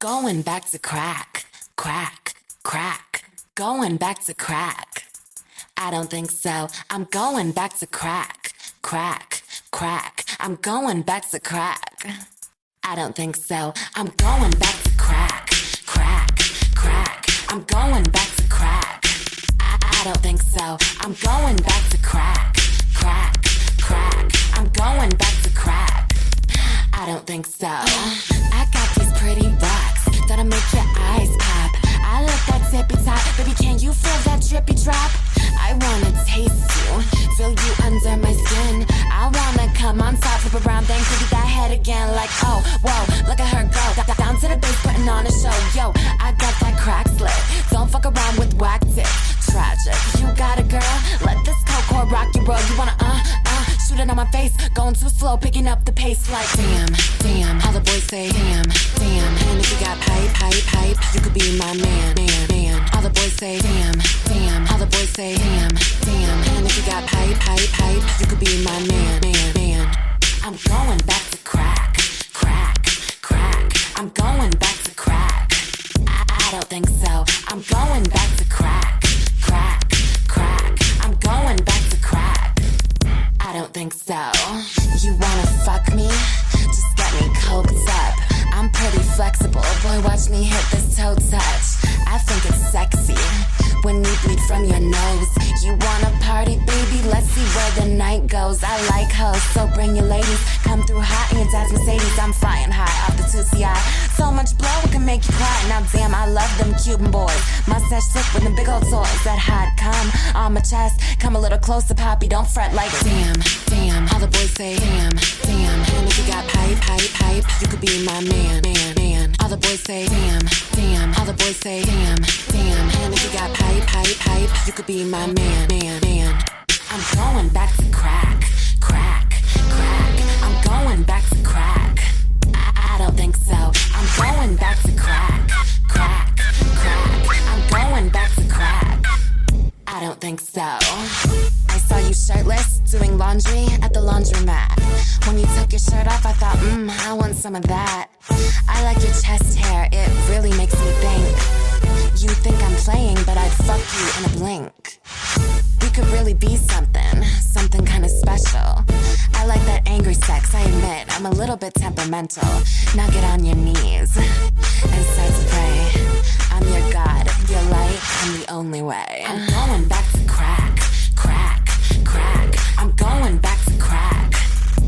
going back to crack, crack, crack, going back to crack. I don't think so. I'm going back to crack, crack, crack. I'm going back to crack. I don't think so. I'm going back to crack, crack, crack. I'm going back to crack. I don't think so. I'm going back to crack, crack, crack. I'm going back to crack. I don't think so. I got these pretty rocks that'll make your eyes pop. I like that tippy top. Baby, can you feel that drippy drop? I wanna taste you, feel you under my skin. I wanna come on top, flip around, then could that head again. Like, oh, whoa, look at her go. Down to the base, putting on a show. Yo, I got that crack slit. Don't fuck around with whack dick. Tragic, you got a girl? Let this cold rock you, bro. You wanna shoot it on my face, going too slow, picking up the pace like damn, damn. All the boys say damn, damn. And if you got pipe, you could be my man, man, man. All the boys say damn, damn. All the boys say damn, damn. And if you got pipe, you could be my man, man, man. I'm going back to crack, crack, crack. I'm going back to crack. I don't think so. I'm going back to crack, crack, crack. I'm going back to crack. I don't think so. You wanna fuck me? Just get me coked up. I'm pretty flexible. Boy, watch me hit this toe touch. I think it's sexy when you bleed from your nose. You wanna party, baby? Let's see where the night goes. I like hoes, so bring your ladies. Come through hot in your dad's Mercedes. I'm flying high off the 2CI. So much blow, it can make you cry. Now damn, I love them Cuban boys. Mustache thick with them big old toys. That hot cum on my chest. Come a little closer, poppy, don't fret like damn, damn. All the boys say damn, damn. And if you got pipe, you could be my man, man, man. All the boys say damn, damn. All the boys say damn, damn. And if you got pipe, you could be my man, man, man. I'm going back to crack, crack, crack. I'm going back to crack. I don't think so. I'm going back to crack, crack, crack. I'm going back to crack. I don't think so. I saw you shirtless, doing laundry at the laundromat. When you took your shirt off, I thought, I want some of that. I like your chest hair, it really makes me think. You think I'm playing, but I'd fuck you in a blink. We could really be something kinda special. I like that angry sex, I admit, I'm a little bit temperamental. Now get on your knees and start to pray. I'm your God, your light, I'm the only way. I'm going back to crack, crack, crack. I'm going back to crack.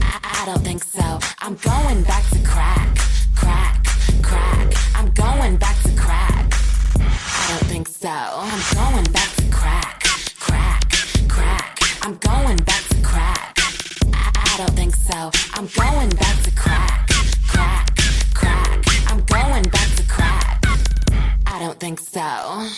I don't think so. I'm going back to crack, crack, crack. I'm going back to crack. I don't think so. I'm going back to crack, crack, crack. I'm going back to crack. I don't think so. I'm going back to crack, crack, crack. I'm going back to crack. I don't think so.